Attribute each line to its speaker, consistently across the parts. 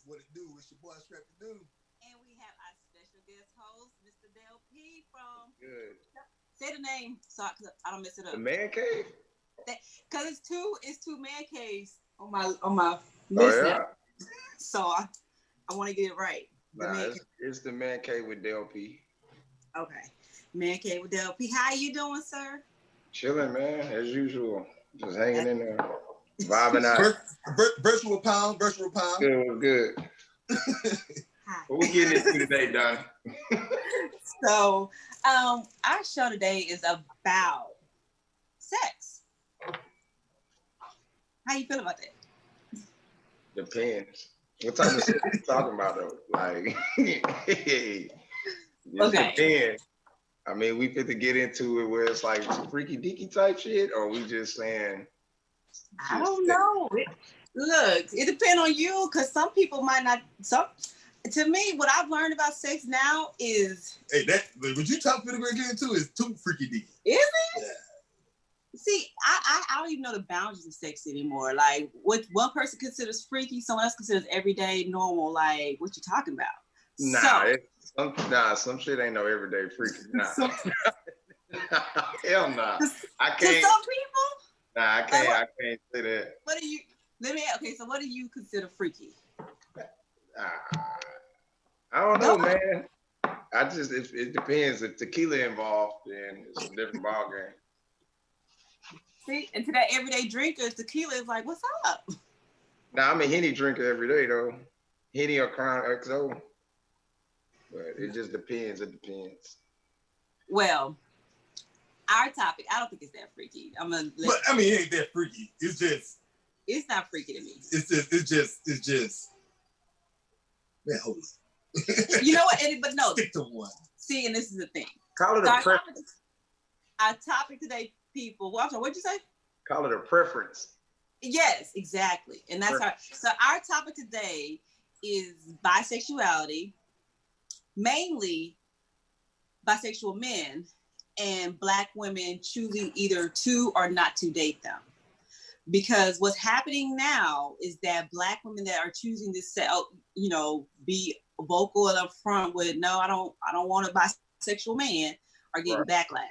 Speaker 1: What it do? It's your boy Scrappy Doo.
Speaker 2: And we have our special guest host, Mr. Del P from.
Speaker 3: Good.
Speaker 2: Say the name so I don't mess it
Speaker 3: The
Speaker 2: up.
Speaker 3: man cave.
Speaker 2: Because it's two man caves on my
Speaker 3: Oh
Speaker 2: list now.
Speaker 3: yeah.
Speaker 2: So I want to get it right. The
Speaker 3: Nah,
Speaker 2: man
Speaker 3: it's the man cave with Del P.
Speaker 2: Okay. Man cave with Del P. How you doing, sir?
Speaker 3: Chilling, man, as usual. Just hanging in there, vibing out.
Speaker 1: Virtual pound, virtual pound.
Speaker 3: Good, good.
Speaker 2: Hi.
Speaker 3: What we getting into today, Donnie?
Speaker 2: So, our show today is about sex. How you feel about that?
Speaker 3: Depends. What type of shit you talking about though? Like, it
Speaker 2: Okay.
Speaker 3: depends. I mean, we fit to get into it where it's like freaky deaky type shit, or we just saying.
Speaker 2: I don't know. Look, it depends on you, because some people might not. To me, what I've learned about sex now is.
Speaker 1: Hey, what you talking about get into is too freaky deaky.
Speaker 2: Is it? Yeah. See, I don't even know the boundaries of sex anymore. Like, what one person considers freaky, someone else considers everyday normal. Like, what you talking about?
Speaker 3: Some shit ain't no everyday freaky. Nah. Hell nah. I can't.
Speaker 2: To some people?
Speaker 3: Nah, I can't. I can't say that.
Speaker 2: What do you? So what do you consider freaky?
Speaker 3: I don't know, man. It depends. If tequila involved, then it's a different ballgame.
Speaker 2: See, and to that everyday drinker, tequila is like, what's up?
Speaker 3: Now I'm a Henny drinker every day though. Henny or Crown XO. But it just depends. It depends.
Speaker 2: Well, our topic, I don't think it's that freaky.
Speaker 1: But I mean, it ain't that freaky.
Speaker 2: It's not freaky to me.
Speaker 1: It's just. Man, hold on.
Speaker 2: You know what? But no.
Speaker 1: Stick to one.
Speaker 2: See, and this is the thing.
Speaker 3: Call it a preference.
Speaker 2: Our topic today, people. What'd you say?
Speaker 3: Call it a preference.
Speaker 2: Yes, exactly. And that's so our topic today is bisexuality, mainly bisexual men and Black women choosing either to or not to date them. Because what's happening now is that Black women that are choosing to be vocal and upfront with no, I don't want a bisexual man, are getting backlash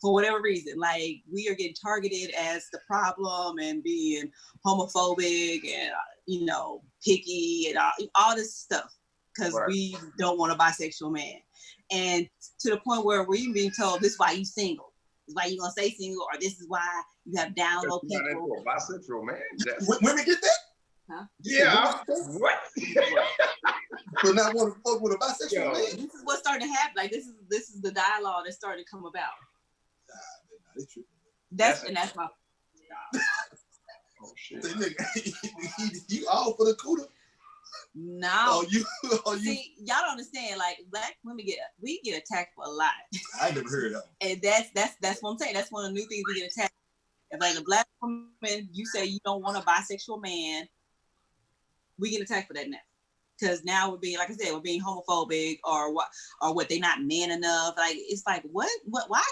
Speaker 2: for whatever reason. Like, we are getting targeted as the problem and being homophobic and picky and all this stuff because we don't want a bisexual man. And to the point where we're even being told this is why you single. This is why you gonna stay single, or this is why you have down low people.
Speaker 3: A bisexual man.
Speaker 1: Women get that?
Speaker 2: Huh?
Speaker 3: Yeah. What?
Speaker 1: So now want to fuck with a bisexual man?
Speaker 2: This is what's starting to happen. Like, this is the dialogue that's starting to come about. That's my.
Speaker 3: Oh shit!
Speaker 1: You all for the cooter?
Speaker 2: No.
Speaker 1: You.
Speaker 2: See, y'all don't understand. Like, Black women get attacked for a lot.
Speaker 1: I never heard of
Speaker 2: it. And that's what I'm saying. That's one of the new things we get attacked. If like a Black woman, you say you don't want a bisexual man, we get attacked for that now. Because now we're being, like I said, we're being homophobic or what they not man enough. Like, it's like, why do I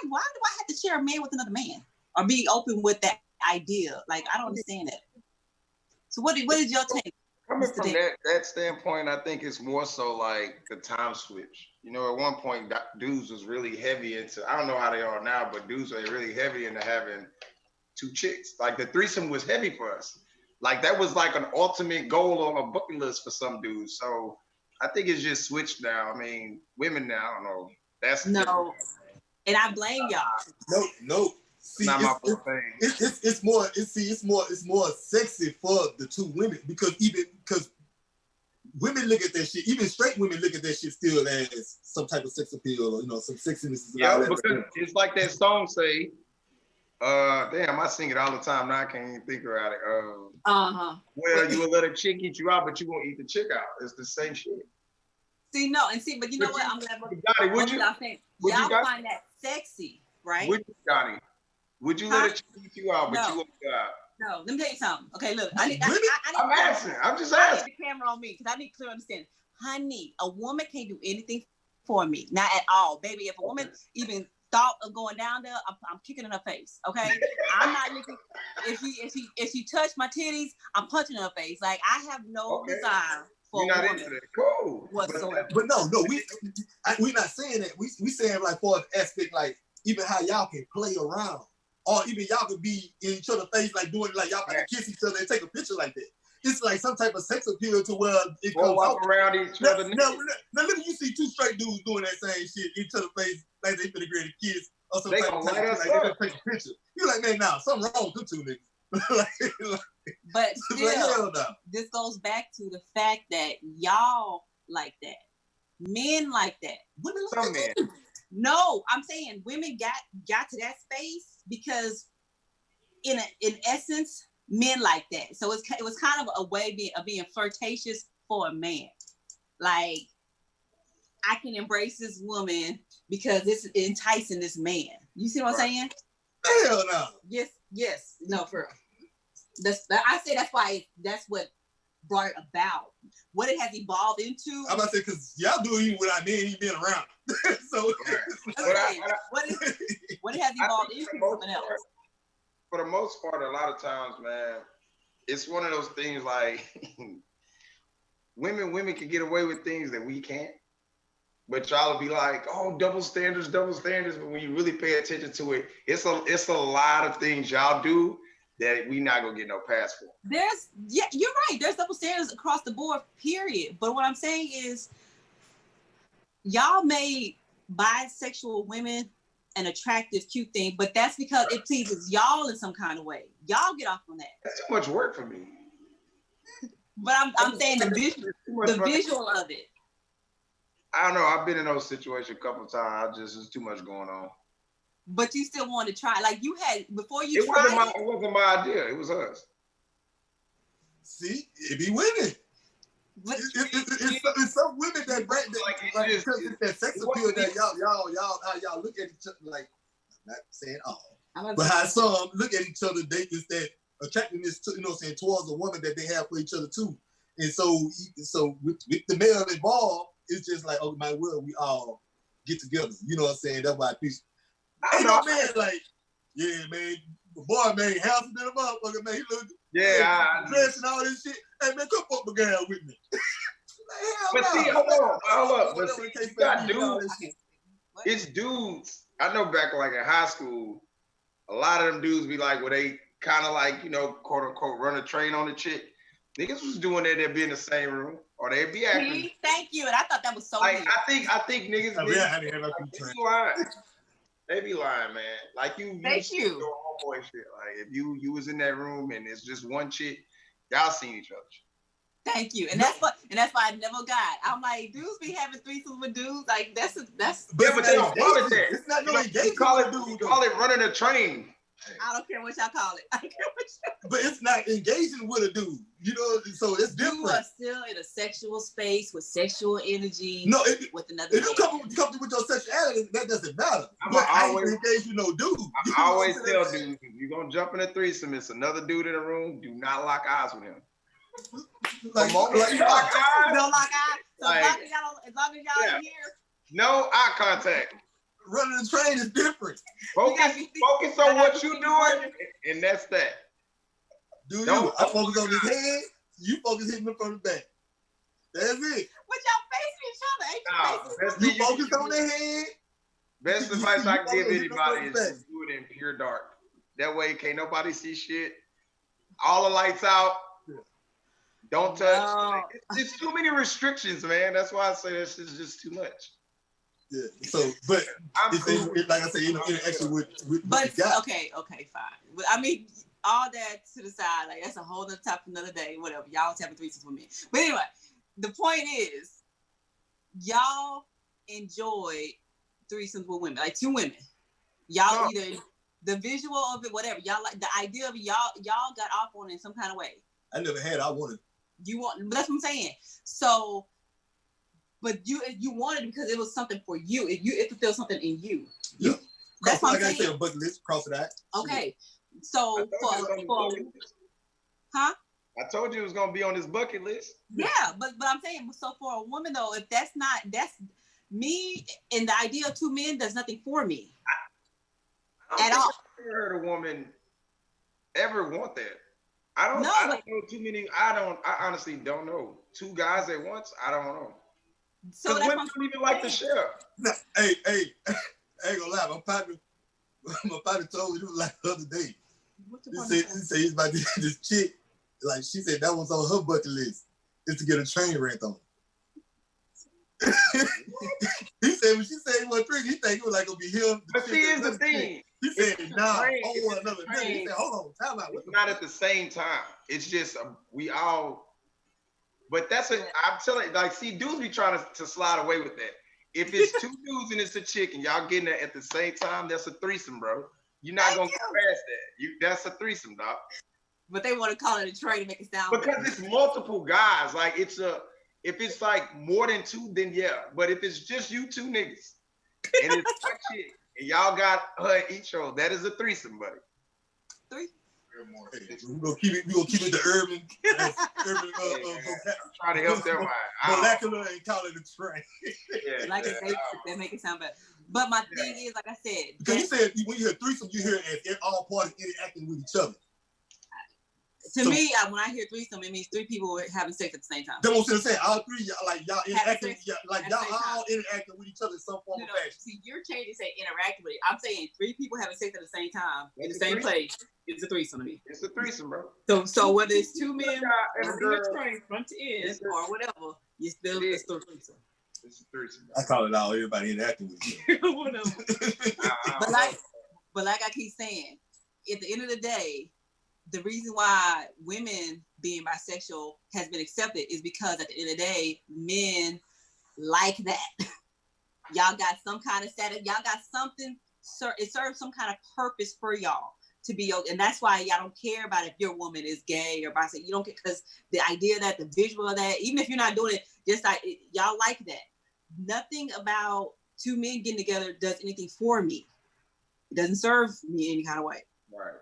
Speaker 2: have to share a man with another man or be open with that idea? Like, I don't understand that. So what is your take?
Speaker 3: Coming from that standpoint, I think it's more so like the time switch. At one point, dudes was really heavy into, I don't know how they are now, but dudes are really heavy into having two chicks. Like, the threesome was heavy for us. Like, that was like an ultimate goal on a bucket list for some dudes. So I think it's just switched now. I mean, women now, I don't know. That's
Speaker 2: no. And I blame y'all.
Speaker 1: No. See,
Speaker 3: not my fault thing.
Speaker 1: It's more sexy for the two women because women look at that shit. Even straight women look at that shit still as some type of sex appeal or some sexiness.
Speaker 3: Yeah, because it's like that song say. Damn, I sing it all the time. Now I can't even think about it. Well, you will let a chick eat you out, but you won't eat the chick out. It's the same shit.
Speaker 2: But you know what? I'm glad.
Speaker 3: Y'all
Speaker 2: find that sexy, right?
Speaker 3: Johnny? Would you let a chick eat you out, but you won't eat out?
Speaker 2: No, let me tell you something. Okay, look.
Speaker 3: I'm asking. I'm just asking.
Speaker 2: I need the camera on me because I need clear understanding. Honey, a woman can't do anything for me, not at all, baby. If a woman even thought of going down there, I'm kicking in her face. Okay, I'm not looking. If she touched my titties, I'm punching her face. Like I have no desire for
Speaker 3: You're
Speaker 2: a
Speaker 3: not
Speaker 2: woman
Speaker 3: into that. Cool.
Speaker 2: whatsoever.
Speaker 1: But no, we not saying that. We saying like for an aspect like even how y'all can play around, or even y'all could be in each other's face like doing like y'all can kiss each other and take a picture like that. It's like some type of sex appeal to where it comes
Speaker 3: walk
Speaker 1: out.
Speaker 3: around each other.
Speaker 1: Now, look at you see two straight dudes doing that same shit in each other's face like they finna grade a kiss or some type of like they gonna take a picture. You like, man, nah, something wrong with them two niggas.
Speaker 2: But still,
Speaker 1: no.
Speaker 2: This goes back to the fact that y'all like that. Men like that.
Speaker 1: Women
Speaker 3: Some
Speaker 1: like
Speaker 3: men.
Speaker 2: No, I'm saying women got to that space because in essence, men like that. So it was kind of a way of being flirtatious for a man. Like, I can embrace this woman because it's enticing this man. You see what I'm saying?
Speaker 1: Hell no.
Speaker 2: Yes. No, for real. I say that's what brought it about. What it has evolved into.
Speaker 1: I'm about to say, because y'all do it even without me and he being around. So
Speaker 2: what it has evolved into something else.
Speaker 3: For the most part, a lot of times, man, it's one of those things like women can get away with things that we can't. But y'all will be like, oh, double standards. But when you really pay attention to it, it's a lot of things y'all do that we not gonna get no pass for.
Speaker 2: You're right. There's double standards across the board, period. But what I'm saying is, y'all made bisexual women an attractive, cute thing, but that's because it pleases y'all in some kind of way. Y'all get off on that.
Speaker 3: That's too much work for me.
Speaker 2: But I'm saying the visual of it.
Speaker 3: I don't know. I've been in those situations a couple of times. There's too much going on.
Speaker 2: But you still want to try. Like you had before you
Speaker 3: It
Speaker 2: tried.
Speaker 3: It wasn't my idea. It was us.
Speaker 1: See, it be women. It's some women that break that because it's that sex appeal that y'all how y'all look at each other like, not saying all, but how some look at each other, they is that attractiveness to, towards a woman that they have for each other too. And so with the male involved, it's just like, oh my word, we all get together. You know what I'm saying? That's why I appreciate. Ain't no man like, yeah, man, boy, man, handsome than a motherfucker, man. He look dressed and all this shit. Hey man, come fuck my girl with me.
Speaker 3: But see, hold up. But see, you got dudes. It's dudes. I know back like in high school, a lot of them dudes be like, well, they kind of like, quote unquote, run a train on the chick. Niggas was doing that, they'd be in the same room, or they'd be acting.
Speaker 2: Thank you, and I thought that was so
Speaker 3: like,
Speaker 2: weird.
Speaker 3: I think niggas be lying. They be lying, man. Like you
Speaker 2: Thank you.
Speaker 3: Your homeboy shit. Like if you was in that room and it's just one chick, y'all seen each other.
Speaker 2: Thank you, and that's why I never got. I'm like, dudes be having threesomes with dudes. Like that's.
Speaker 3: But they don't call it that.
Speaker 1: It's not no engagement.
Speaker 3: Call it running a train.
Speaker 2: I don't care what y'all call it. I don't care what y'all.
Speaker 1: But it's not engaging with a dude, so it's different.
Speaker 2: You are still in a sexual space with sexual energy.
Speaker 1: No,
Speaker 2: with another.
Speaker 1: If you come with your sexuality, that doesn't matter. I ain't engaged with no dude.
Speaker 3: I always tell dudes, if you're gonna jump in a threesome, it's another dude in the room. Do not lock eyes with him.
Speaker 2: Don't lock eyes. So as long as y'all in here.
Speaker 3: No eye contact.
Speaker 1: Running the train is different.
Speaker 3: Focus on what you're doing, and that's that.
Speaker 1: I focus on his head, you focus hitting him from the back. That's it.
Speaker 2: But y'all facing each other,
Speaker 1: you focus on the head.
Speaker 3: Best advice I can give anybody is just do it in pure dark. That way, can't nobody see shit. All the lights out. Don't touch.
Speaker 2: No.
Speaker 3: It's too many restrictions, man. That's why I say this is just too much.
Speaker 1: Yeah. So, but it's like I said, interaction with
Speaker 2: but okay, fine. But I mean, all that to the side, like that's a whole other topic, another day, whatever. Y'all was having threesomes with me. But anyway, the point is, y'all enjoy threesomes with women, like two women. Y'all either the visual of it, whatever. Y'all like the idea of it. Y'all got off on it in some kind of way.
Speaker 1: I never had. I wanted.
Speaker 2: But that's what I'm saying. So. But you wanted it because it was something for you. It fulfilled something in you.
Speaker 1: Yeah.
Speaker 2: That's what I'm saying.
Speaker 1: Like I said, a bucket list, cross it out.
Speaker 2: Okay. So huh?
Speaker 3: I told you it was gonna be on this bucket list.
Speaker 2: Yeah, but I'm saying, so for a woman though, if that's me and the idea of two men does nothing for me.
Speaker 3: I
Speaker 2: at
Speaker 3: don't
Speaker 2: all.
Speaker 3: think I've ever heard a woman ever want that. I don't know too many. I honestly don't know. Two guys at once, I don't know.
Speaker 2: So
Speaker 3: Because women don't even like to share.
Speaker 1: No, hey, I ain't gonna lie, my partner told me this like the other day. He said he's about this chick. Like she said that was on her bucket list is to get a train wrecked on. He said when she said he was 3, he think it was like gonna be him.
Speaker 3: But see, here's the thing.
Speaker 1: He said, nah, another nigga. He said, hold on, time out.
Speaker 3: It's not at the same time. It's just we all. But I'm telling you, like, see, dudes be trying to slide away with that. If it's 2 dudes and it's a chick and y'all getting it at the same time, that's a threesome, bro. You're not gonna get past that. That's a threesome, dog.
Speaker 2: But they want to call it a train to make it sound
Speaker 3: because it's multiple guys. Like if it's like more than 2, then yeah. But if it's just you 2 niggas and it's one chick and y'all got her each other, that is a threesome, buddy.
Speaker 2: 3.
Speaker 1: We're gonna keep it the urban. I'm
Speaker 3: trying to help them out.
Speaker 1: Molecular and call it a train.
Speaker 2: Like they make it sound better. But my thing is, like I said,
Speaker 1: because you said when you hear threesome, you hear it as all parties interacting with each other.
Speaker 2: To me, when I hear threesome, it means 3 people having sex at the same time.
Speaker 1: That's what I'm saying. All 3, y'all interacting, y'all all interacting with each other in some form or fashion.
Speaker 2: See, you're changing, say interacting with it. I'm saying 3 people having sex at the same time in the same place. It's a threesome to me.
Speaker 3: It's a threesome, bro.
Speaker 2: So whether it's 2 men and a train front to end or whatever, you still it's the threesome.
Speaker 3: It's a threesome.
Speaker 1: I call it all everybody interacting with each other.
Speaker 2: Whatever. But like I keep saying, at the end of the day, the reason why women being bisexual has been accepted is because at the end of the day, men like that. Y'all got some kind of status. Y'all got something. It serves some kind of purpose for y'all to be, and that's why y'all don't care about if your woman is gay or bisexual. You don't care because the idea that the visual of that, even if you're not doing it, just like y'all like that. Nothing about 2 men getting together does anything for me. It doesn't serve me any kind of way.
Speaker 3: Right.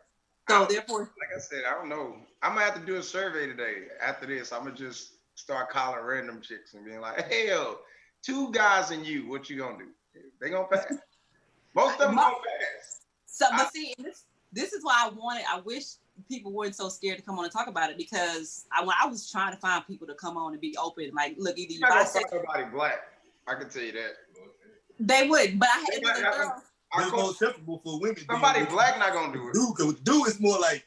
Speaker 2: So therefore,
Speaker 3: like I said, I don't know. I'm gonna have to do a survey today. After this, I'm gonna just start calling random chicks and being like, "Hey, yo, 2 guys and you, what you gonna do?" They gonna pass. Most of them gonna pass.
Speaker 2: So, but see, this is why I wish people weren't so scared to come on and talk about it because when I was trying to find people to come on and be open, like, look, either you bisexual.
Speaker 3: Nobody black. I can tell you that.
Speaker 2: They would, but I had a girl.
Speaker 1: It's more acceptable for women.
Speaker 3: Somebody black not gonna do it.
Speaker 1: Dude is more like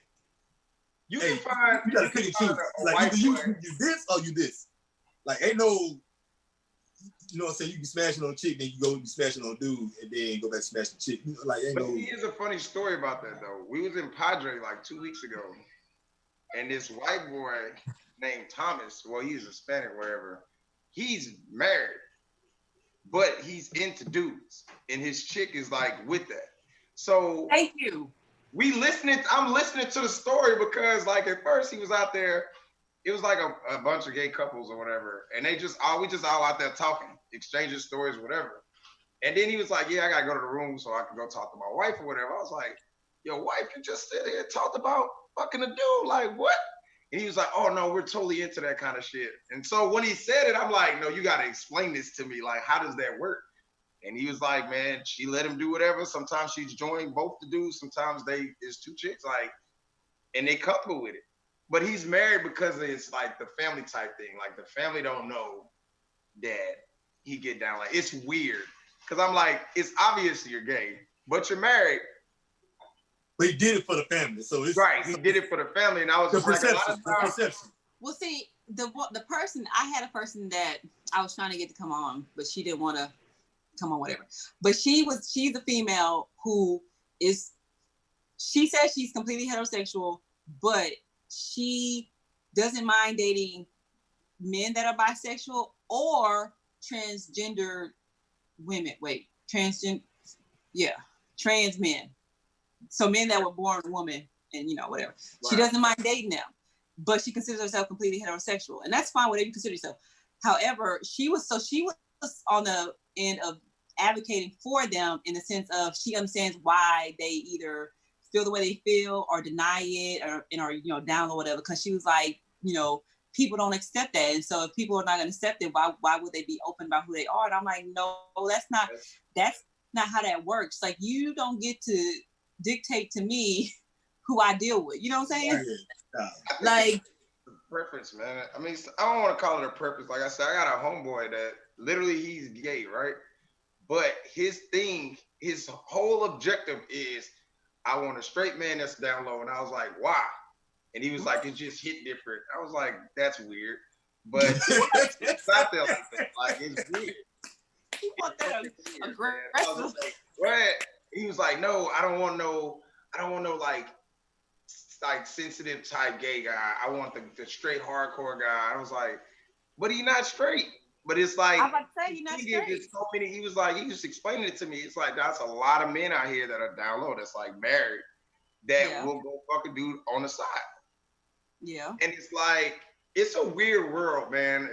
Speaker 3: you can find.
Speaker 1: You gotta pick and choose. Like either you this or you this. Like ain't no, you know what I'm saying? You be smashing on a chick, then you go be smashing on a dude, and then go back to smashing chick. Like ain't no.
Speaker 3: Here's a funny story about that though. We was in Padre like 2 weeks ago, and this white boy named Thomas. Well, he's Hispanic, wherever. He's married. But he's into dudes, and his chick is like with that. So
Speaker 2: thank you.
Speaker 3: I'm listening to the story because like at first he was out there, it was like a bunch of gay couples or whatever, and we just all out there talking, exchanging stories, whatever. And then he was like, "Yeah, I gotta go to the room so I can go talk to my wife or whatever." I was like, "Yo, wife, you just sit here and talked about fucking a dude, like what?" And he was like, "Oh no, we're totally into that kind of shit." And so when he said it, I'm like, "No, you gotta explain this to me. Like, how does that work?" And he was like, "Man, she let him do whatever. Sometimes she's joined both the dudes. Sometimes it's 2 chicks, like, and they comfortable with it. But he's married because it's like the family type thing. Like the family don't know that he get down. Like it's weird because I'm like, it's obvious you're gay, but you're married."
Speaker 1: But he did it for the family, so it's
Speaker 3: right. He did it for the family, and I was just
Speaker 1: perception,
Speaker 3: like,
Speaker 1: the perception.
Speaker 2: Well, see, the person I had a person that I was trying to get to come on, but she didn't want to come on, whatever. But she's a female who is. She says she's completely heterosexual, but she doesn't mind dating men that are bisexual or transgender women. Trans men. So men that were born woman and whatever. Right. She doesn't mind dating them, but she considers herself completely heterosexual, and that's fine. Whatever you consider yourself. However, she was on the end of advocating for them in the sense of she understands why they either feel the way they feel or deny it or down or whatever. Because she was like, people don't accept that, and so if people are not going to accept it, why would they be open about who they are? And I'm like, no, that's not how that works. Like you don't get to dictate to me who I deal with. You know what I'm saying?
Speaker 1: Yeah.
Speaker 2: Like
Speaker 3: preference, man. I mean, I don't want to call it a preference. Like I said, I got a homeboy that literally he's gay, right? But his thing, his whole objective is, I want a straight man that's down low. And I was like, why? And he was like, it just hit different. I was like, that's weird. But it's not there like that. Like, it's weird.
Speaker 2: You want that aggressive?
Speaker 3: What? He was like, no, I don't want no like sensitive type gay guy. I want the straight hardcore guy. I was like, but he's not straight. But it's like,
Speaker 2: I'm about to say you're not straight.
Speaker 3: So many. He was like, he was explaining it to me. It's like that's a lot of men out here that are down low. That's like married that will go fuck a dude on the side.
Speaker 2: Yeah.
Speaker 3: And it's like, it's a weird world, man.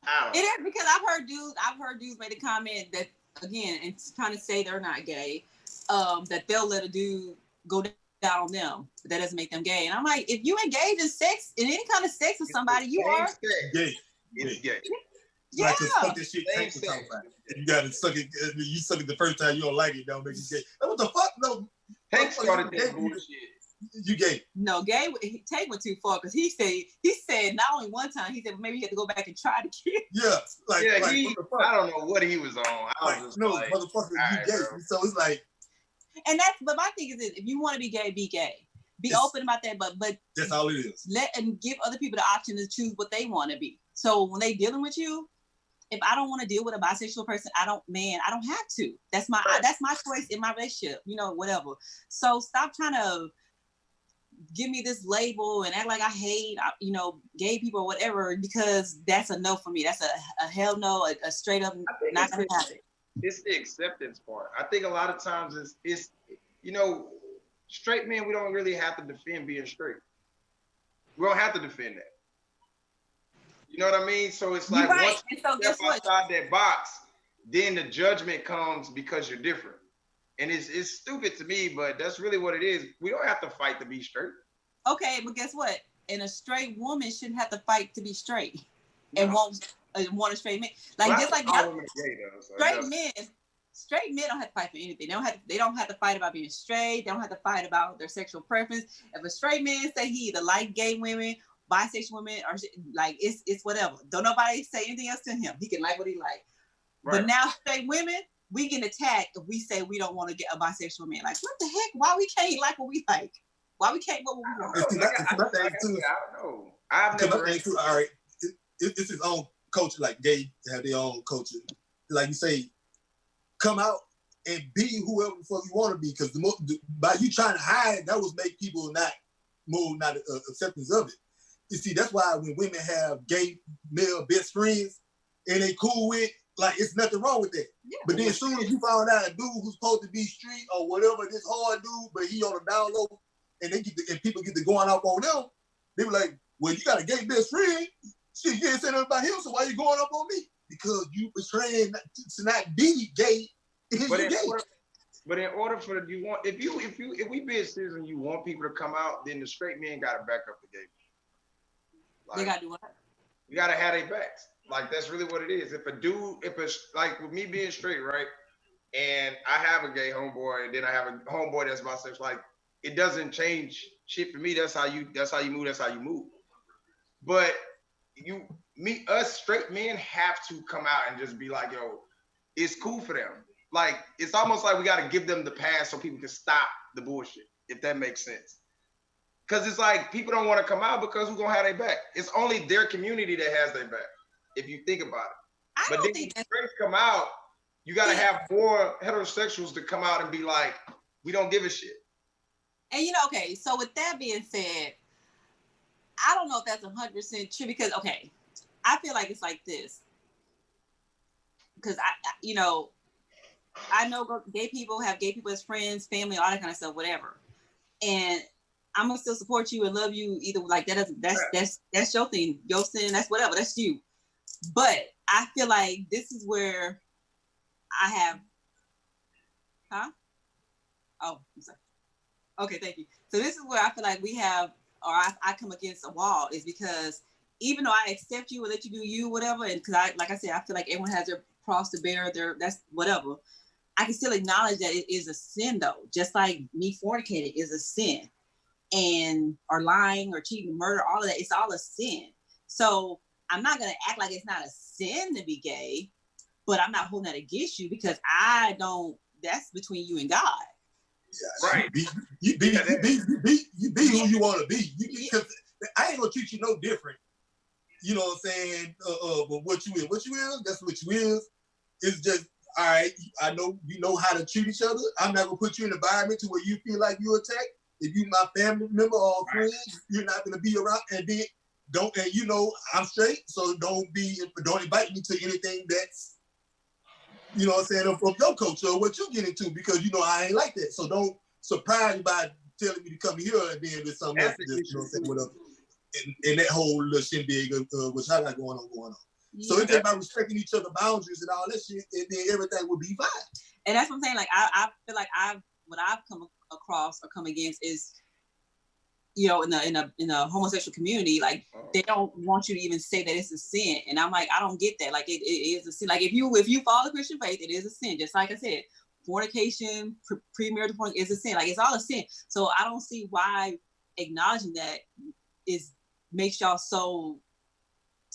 Speaker 3: I don't know.
Speaker 2: It is, because I've heard dudes make a comment that, again, and trying to say they're not gay, that they'll let a dude go down on them. But that doesn't make them gay. And I'm like, if you engage in sex, in any kind of sex with somebody, you are
Speaker 1: gay.
Speaker 3: It's gay.
Speaker 2: Yeah.
Speaker 1: Like, fuck this shit. You gotta suck it. You suck it the first time, you don't like it. Don't make it gay. What the fuck? No.
Speaker 3: Tank started that bullshit.
Speaker 1: You gay?
Speaker 2: No, gay. Tank went too far because he said not only one time. He said maybe he had to go back and try it again.
Speaker 1: Yeah, like
Speaker 3: what the fuck? I don't know what he was on. I was just like,
Speaker 1: motherfucker, you gay. Bro. So it's like,
Speaker 2: and but my thing is this: if you want to be gay, be gay. Be open about that, but
Speaker 1: that's all it is.
Speaker 2: And give other people the option to choose what they want to be. So when they dealing with you, if I don't want to deal with a bisexual person, I don't have to. That's my choice in my relationship. You know, whatever. So stop trying to give me this label and act like I hate, gay people or whatever, because that's a no for me. That's a hell no, a straight up not gonna happen.
Speaker 3: It's the acceptance part. I think a lot of times it's straight men, we don't really have to defend being straight. We don't have to defend that. You know what I mean? So it's like, once you step outside that box, then the judgment comes because you're different. And it's stupid to me, but that's really what it is. We don't have to fight to be straight. Okay,
Speaker 2: but guess what? And a straight woman shouldn't have to fight to be straight and want a straight man. Like, just like straight men don't have to fight for anything. They don't have to fight about being straight. They don't have to fight about their sexual preference. If a straight man say he either like gay women, bisexual women, or like it's whatever. Don't nobody say anything else to him. He can like what he like. Right. But now straight women, we get attacked if we say we don't want to get a bisexual man. Like, what the heck? Why we can't like what we like? Why we can't what we want?
Speaker 3: I don't know. I've never.
Speaker 1: All right, it's his own culture. Like, gay have their own culture. Like you say, come out and be whoever the fuck you want to be. Because by you trying to hide, that was make people not acceptance of it. You see, that's why when women have gay male best friends and they cool with, like, it's nothing wrong with that. Yeah, but then as soon as you found out a dude who's supposed to be street or whatever, this hard dude, but he on the down low, and people get to going up on them, they were like, well, you got a gay best friend. Shit, you ain't saying nothing about him, so why you going up on me? Because you betraying to not be gay.
Speaker 3: But in order for if we be a citizen, you want people to come out, then the straight men gotta back up the gay. Like,
Speaker 2: they gotta do what?
Speaker 3: You gotta have their backs. Like, that's really what it is. Like with me being straight, right? And I have a gay homeboy, and then I have a homeboy that's bisexual. Like, it doesn't change shit for me. That's how you move. But us straight men have to come out and just be like, yo, it's cool for them. Like, it's almost like we gotta give them the pass so people can stop the bullshit, if that makes sense. Because it's like, people don't want to come out because who's gonna have their back? It's only their community that has their back, if you think about it. But then when straights come out, you gotta have more heterosexuals to come out and be like, we don't give a shit.
Speaker 2: And okay, so with that being said, I don't know if that's 100% true, because I feel like it's like this. Because I know gay people have gay people as friends, family, all that kind of stuff, whatever. And I'm gonna still support you and love you either. Like, that's your thing, your sin, that's whatever, that's you. But I feel like this is where I have, Oh, I'm sorry. Okay, thank you. So this is where I feel like we have, or I come against a wall, is because even though I accept you and let you do you, whatever, and because I feel like everyone has their cross to bear, that's whatever. I can still acknowledge that it is a sin though. Just like me fornicating is a sin, and or lying or cheating, murder, all of that, it's all a sin. So I'm not gonna act like it's not a sin to be gay, but I'm not holding that against you because I don't. That's between you and God.
Speaker 3: Yeah, right.
Speaker 1: You be who you want to be. Because I ain't gonna treat you no different. You know what I'm saying? But what you is, that's what you is. It's just, all right, I know you know how to treat each other. I'm not gonna put you in an environment to where you feel like you're attacked. If you my family member or friend, you're not gonna be around. And then don't, and you know I'm straight, so don't invite me to anything that's, you know what I'm saying, of your culture or what you get into, because you know I ain't like that. So don't surprise me by telling me to come here and then there's something else, just, you know what I'm saying, whatever. And that whole little shindig which I got going on. Yeah. So it's just about respecting each other's boundaries and all that shit, and then everything will be fine.
Speaker 2: And that's what I'm saying. Like I feel like what I've come across or come against is, you know, in a homosexual community, like they don't want you to even say that it's a sin. And I'm like, I don't get that. Like it is a sin. Like if you follow the Christian faith, it is a sin. Just like I said, fornication, premarital fornication is a sin. Like it's all a sin. So I don't see why acknowledging that makes y'all so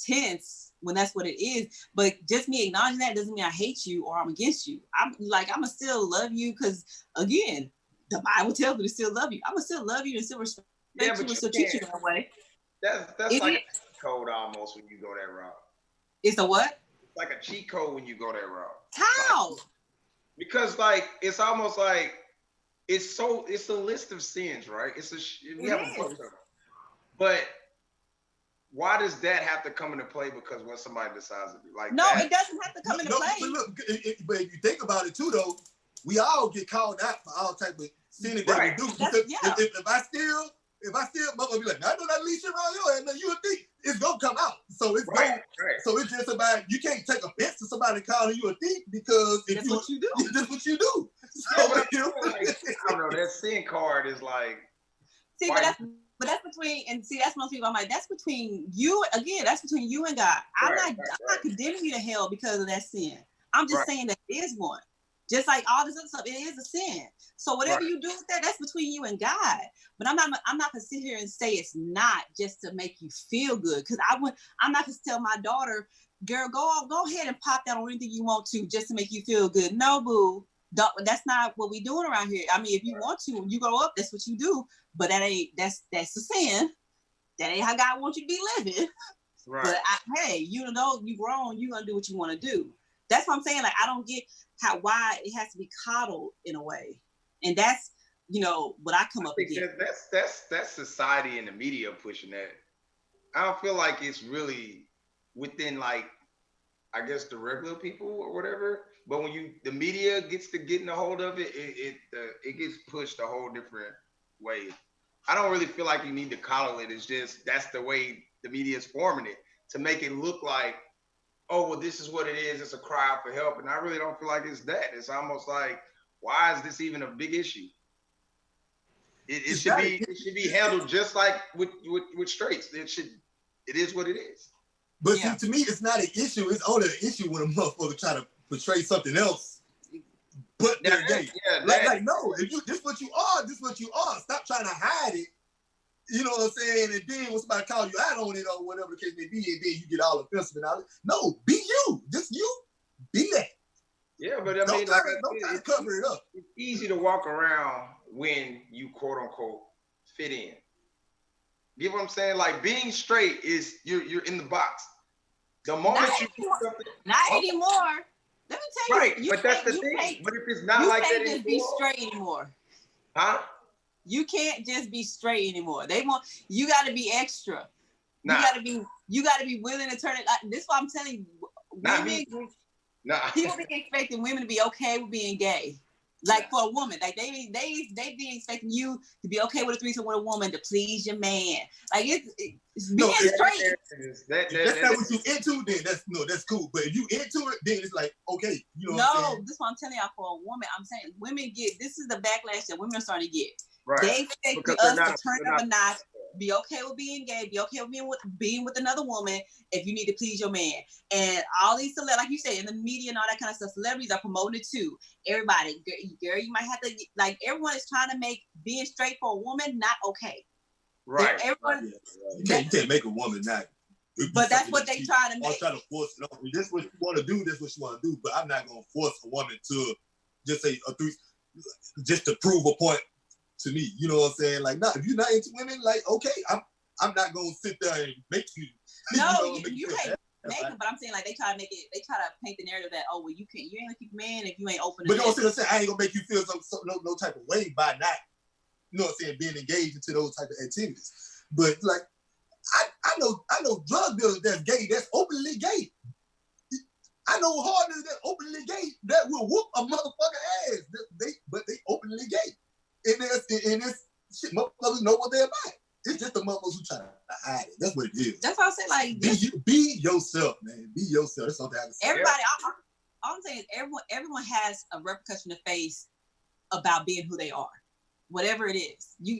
Speaker 2: tense when that's what it is. But just me acknowledging that doesn't mean I hate you or I'm against you. I'm gonna still love you because again, the Bible tells me to still love you. I'm gonna still love you and still respect you and still treat you that way.
Speaker 3: That's like a cheat code almost when you go that route.
Speaker 2: It's a what?
Speaker 3: It's like a cheat code when you go that route.
Speaker 2: How?
Speaker 3: Like, because like it's almost like it's a list of sins, right? We have a bunch of them. But why does that have to come into play? Because when somebody decides to be like
Speaker 2: no,
Speaker 3: that,
Speaker 2: it doesn't have to come into play.
Speaker 1: But look, but if you think about it too, though, we all get called out for all type of sinning that we do. Because if I still, mother be like, I know that leash around your head, you would think it's gonna come out. So it's So it's just about, you can't take offense to somebody calling you a thief because
Speaker 2: that's what you do.
Speaker 1: That's what you do.
Speaker 3: So I don't know. That sin card is like.
Speaker 2: See, but that's between, and see, that's most people. I'm like, that's between you. Again, that's between you and God. I'm not condemning you to hell because of that sin. I'm just saying that it is one. Just like all this other stuff, it is a sin. So whatever you do with that, that's between you and God. But I'm not gonna sit here and say it's not just to make you feel good. Because I'm not gonna tell my daughter, girl, go ahead and pop that on anything you want to just to make you feel good. No, boo. That's not what we doing around here. I mean, if you want to, when you grow up, that's what you do. But that's a sin. That ain't how God wants you to be living. Right. But hey, you know, you grown, you gonna do what you want to do. That's what I'm saying. Like I don't get why it has to be coddled in a way, and that's, you know, what I come up against.
Speaker 3: That's society and the media pushing that. I don't feel like it's really within, like, I guess the regular people or whatever. But when the media gets to getting a hold of it, it gets pushed a whole different way. I don't really feel like you need to coddle it. It's just that's the way the media is forming it to make it look like, oh, well, this is what it is. It's a cry out for help. And I really don't feel like it's that. It's almost like, why is this even a big issue? It should be handled just like with straights. It is what it is.
Speaker 1: But see, to me, it's not an issue. It's only an issue when a motherfucker try to portray something else. But they're gay. Like, no, if this what you are, this what you are. Stop trying to hide it. You know what I'm saying? And then when somebody call you out on it or whatever the case may be, and then you get all offensive and all that. No, be you. Just you. Be that.
Speaker 3: Yeah, but I mean,
Speaker 1: don't try to cover it up.
Speaker 3: It's easy to walk around when you quote unquote fit in. You know what I'm saying? Like being straight is you're in the box. The moment
Speaker 2: not anymore. Let me tell you.
Speaker 3: Right, but that's the thing. But if it's not like that anymore, you can't just
Speaker 2: be straight anymore.
Speaker 3: Huh?
Speaker 2: You can't just be straight anymore. You got to be extra.
Speaker 3: Nah.
Speaker 2: You got to be willing to turn it. This is what I'm telling you. People be expecting women to be okay with being gay. Like for a woman, like they be expecting you to be okay with a threesome with a woman to please your man. Like it's being straight.
Speaker 1: That's not what you into. Then that's cool. But if you into it, then it's like okay. You know.
Speaker 2: No, this is what I'm telling y'all. For a woman, I'm saying women get. This is the backlash that women are starting to get. Right. They expect us to turn up a notch. Be okay with being gay. Be okay with being with another woman if you need to please your man. And all these like you said in the media and all that kind of stuff, celebrities are promoting it too. Everybody, girl, you might have to like. Everyone is trying to make being straight for a woman not okay.
Speaker 3: Right.
Speaker 1: Everyone, you can't make a woman not.
Speaker 2: But that's what they trying to make.
Speaker 1: I'm trying to force it on. This is what you want to do. This is what you want to do. But I'm not gonna force a woman to just say just to prove a point to me. You know what I'm saying? Like, nah, if you're not into women, like, okay, I'm not gonna sit there and make you.
Speaker 2: No, you can't make it. But I'm saying like they try to make it. They try to paint the narrative that well you ain't gonna keep a man if you ain't open.
Speaker 1: But no, I'm saying I ain't gonna make you feel no type of way by not. You know what I'm saying? Being engaged into those type of activities. But like, I know drug dealers that's gay, that's openly gay. I know hard niggas that's openly gay that will whoop a motherfucker ass. But they openly gay. And it's shit, motherfuckers know what they're about. It's just the motherfuckers who try to hide it. That's what it is.
Speaker 2: That's what I'm saying. Like,
Speaker 1: be yourself, man. Be yourself. That's something I have to say.
Speaker 2: Everybody, all I'm saying is everyone has a repercussion to face about being who they are. Whatever it is, you're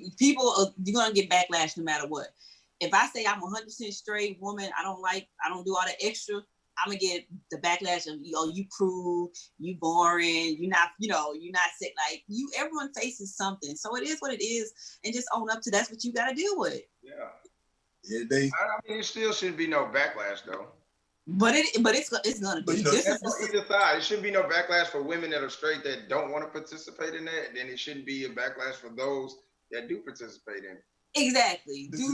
Speaker 2: gonna get backlash no matter what. If I say I'm 100% straight woman, I don't do all the extra, I'm gonna get the backlash of you crude, you boring, you're not sick. Like everyone faces something, so it is what it is, and just own up to that's what you gotta deal with.
Speaker 3: Yeah.
Speaker 1: I
Speaker 3: mean, it still shouldn't be no backlash though.
Speaker 2: But it's gonna be.
Speaker 3: This is either side. It shouldn't be no backlash for women that are straight that don't want to participate in that. Then it shouldn't be a backlash for those that do participate in it.
Speaker 2: Exactly.
Speaker 1: So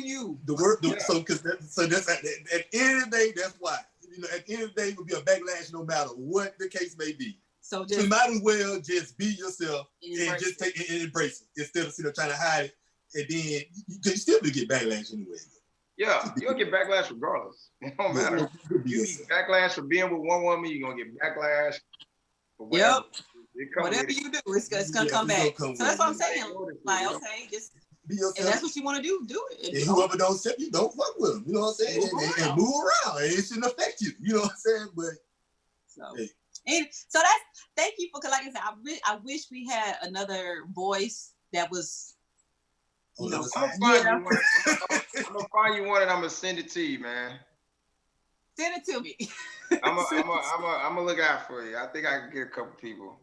Speaker 1: that's at the end of the day, that's why. At the end of the day, it will be a backlash no matter what the case may be. So you might as well just be yourself and just take it and embrace it instead of trying to hide it, and then you can still get backlash anyway.
Speaker 3: Yeah, you'll get backlash regardless. It don't matter. You get backlash for being with one woman, you're gonna get backlash for whatever.
Speaker 2: Whatever you do, it's gonna come back. So that's what I'm saying. Like, okay, just be yourself. If that's what you want to do it.
Speaker 1: And whoever don't accept you, don't fuck with them. You know what I'm saying? And move around. And it shouldn't affect you. You know what I'm saying? But
Speaker 2: and so that's thank you for, because like I said, I wish we had another voice that was.
Speaker 3: I'm gonna find you one and I'm gonna send it to you, man.
Speaker 2: Send it to me.
Speaker 3: I'm gonna look out for you. I think I can get a couple people.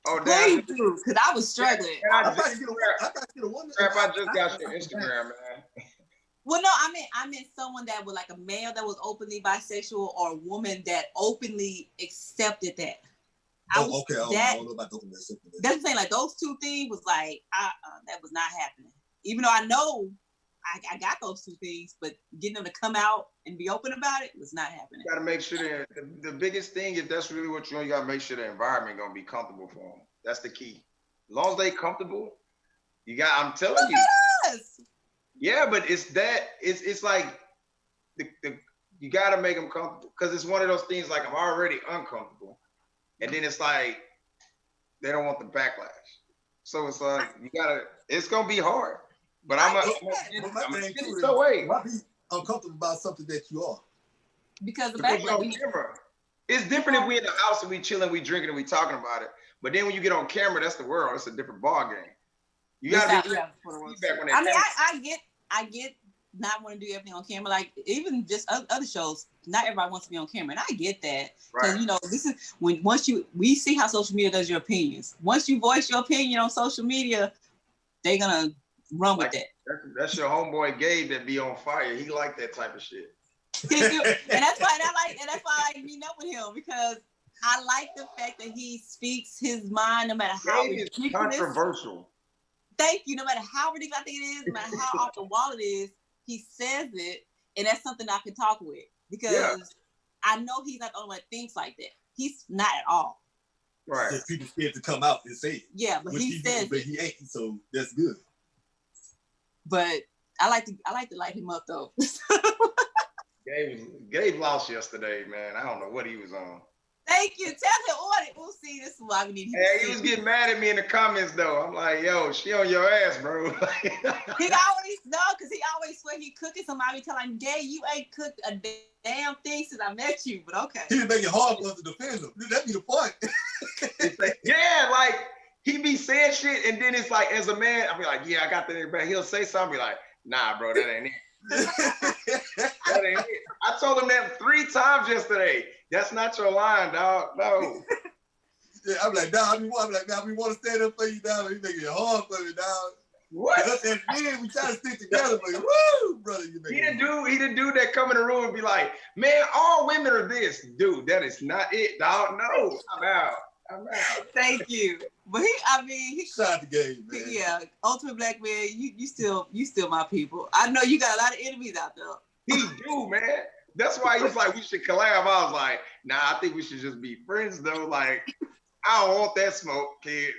Speaker 3: Oh,
Speaker 2: please do, because I was struggling.
Speaker 3: I just got your Instagram, man.
Speaker 2: Well, no, I meant someone that was like a male that was openly bisexual, or a woman that openly accepted that.
Speaker 1: I don't know about openly accepted that.
Speaker 2: That's what I'm saying. Like those two things was like, that was not happening. Even though I know I got those two things, but getting them to come out and be open about it was not happening.
Speaker 3: You got to make sure that the biggest thing, if that's really what you want, you got to make sure the environment going to be comfortable for them. That's the key. As long as they comfortable, I'm telling you.
Speaker 2: Yes.
Speaker 3: Yeah, but it's like you got to make them comfortable, because it's one of those things like I'm already uncomfortable, and then it's like they don't want the backlash. So it's like it's going to be hard. But why
Speaker 1: be uncomfortable about something that you are?
Speaker 2: Because the backlash.
Speaker 3: It's different if we in the house and we chilling, we drinking, and we talking about it. But then when you get on camera, that's the world. It's a different ball game. You gotta be feedback when they
Speaker 2: I get not want to do everything on camera. Like even just other shows, not everybody wants to be on camera, and I get that. Because this is we see how social media does your opinions. Once you voice your opinion on social media, they're gonna run with that.
Speaker 3: That's your homeboy Gabe that be on fire. He like that type of shit.
Speaker 2: and that's why I like meeting up with him, because I like the fact that he speaks his mind no matter how ridiculous.
Speaker 3: Controversial.
Speaker 2: Thank you. No matter how ridiculous I think it is, no matter how off the wall it is, he says it, and that's something I can talk with, because I know he's not the only one that thinks like that. He's not at all.
Speaker 3: Right.
Speaker 1: Just people scared to come out and say it.
Speaker 2: Yeah, but he says
Speaker 1: but he ain't, so that's good.
Speaker 2: But I like to light him up though.
Speaker 3: Gabe lost yesterday, man. I don't know what he was on.
Speaker 2: Thank you. Tell him what it. We'll see. This is why we need him.
Speaker 3: Hey, he was getting mad at me in the comments though. I'm like, yo, she on your ass, bro.
Speaker 2: He always swear he cooking. Somebody tell him, Gay, you ain't cooked a damn thing since I met you. But okay.
Speaker 1: He make it hard for us to defend him. That'd be the point.
Speaker 3: Like he be saying shit, and then it's like, as a man, I'll be like, yeah, I got that. But he'll say something, be like, Nah, bro, that ain't it. That ain't it. I told him that 3 times yesterday. That's not your line, dog. No.
Speaker 1: Yeah, I'm like, dog, we want to stand up for you, dog. You making it hard for me, dog.
Speaker 3: What?
Speaker 1: Us as men, we try to stick together, but woo, brother, you making
Speaker 3: He the dude that come in the room and be like, man, all women are this. Dude, that is not it, dog. No, I'm out.
Speaker 2: Thank you. But he
Speaker 1: shot the game, man.
Speaker 2: Yeah, ultimate black man, you still my people. I know you got a lot of enemies out there.
Speaker 3: He do, man. That's why he's like, we should collab. I was like, nah, I think we should just be friends though. Like, I don't want that smoke, kid.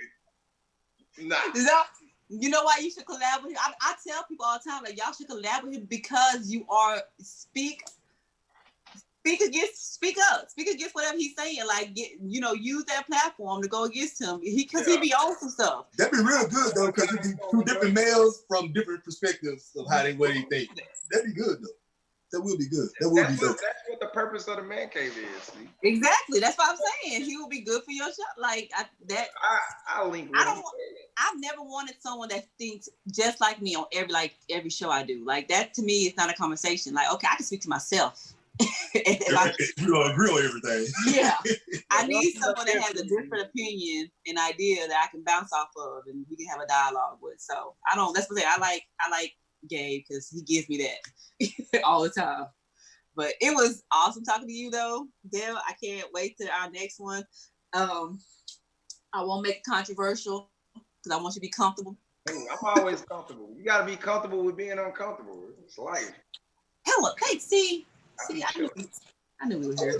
Speaker 3: Nah.
Speaker 2: You know why you should collab with him? I tell people all the time, like, y'all should collab with him because you are speak against whatever he's saying. Like, use that platform to go against him. He be on some stuff.
Speaker 1: That'd be real good though, because it'd be 2 different males from different perspectives of what they think. That'd be good though. That will be good. That will be good.
Speaker 3: That's what the purpose of the man cave is. See?
Speaker 2: Exactly. That's what I'm saying. He will be good for your show. Like
Speaker 3: I'll link.
Speaker 2: I've never wanted someone that thinks just like me on every show I do. Like that to me is not a conversation. Like, okay, I can speak to myself.
Speaker 1: You don't agree on everything.
Speaker 2: Yeah. I need someone that has a different opinion and idea that I can bounce off of and we can have a dialogue with. So that's what I like Gabe because he gives me that all the time. But it was awesome talking to you though, Dale. I can't wait to our next one. I won't make it controversial because I want you to be comfortable.
Speaker 3: I'm always comfortable. You gotta be comfortable with being uncomfortable. It's life.
Speaker 2: Hello, hey, see, I knew we were here.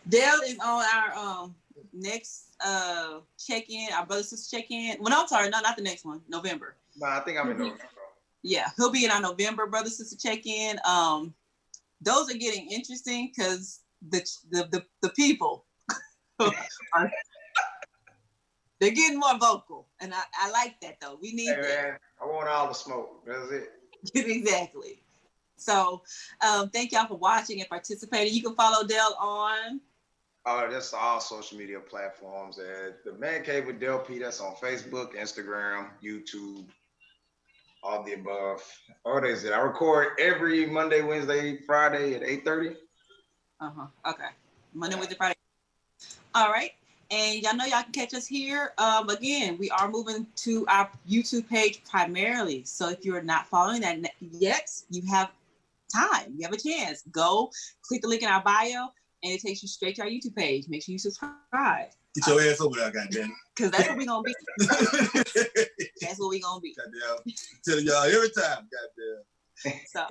Speaker 2: Dale is on our next check-in, our brother sister check-in. Well, no, I'm sorry, no, not the next one, November.
Speaker 3: No, I think I'm in November.
Speaker 2: Yeah, he'll be in our November brother sister check-in. Those are getting interesting because the people they're getting more vocal, and I like that though. We need that.
Speaker 3: Man, I want all the smoke. That's it.
Speaker 2: Exactly. So, thank y'all for watching and participating. You can follow Dale on.
Speaker 3: That's all social media platforms. The Man Cave with Del P. That's on Facebook, Instagram, YouTube. All the above. What is it? I record every Monday, Wednesday, Friday at 8:30.
Speaker 2: Okay. Monday, Wednesday, Friday. All right. And y'all know y'all can catch us here. Again, we are moving to our YouTube page primarily. So if you're not following that yet, you have time. You have a chance. Go click the link in our bio and it takes you straight to our YouTube page. Make sure you subscribe.
Speaker 1: Get your ass over there, goddamn.
Speaker 2: Because that's what we're going to be. That's what we're going to be.
Speaker 1: Goddamn. Telling y'all every time, goddamn.
Speaker 2: So,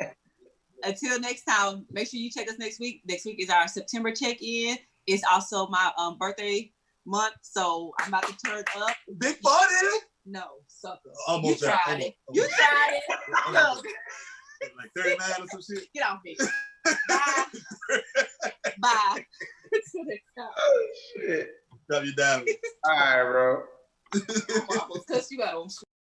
Speaker 2: until next time, make sure you check us next week. Next week is our September check-in. It's also my birthday month, so I'm about to turn up.
Speaker 1: Big party?
Speaker 2: No, sucker.
Speaker 1: Almost
Speaker 2: you tried it. You tried it. Look.
Speaker 1: Like 39 or some shit?
Speaker 2: Get off me. Bye. Bye.
Speaker 3: Oh, shit.
Speaker 1: Drop you down.
Speaker 3: All right, bro.
Speaker 2: I'm almost cussed you out on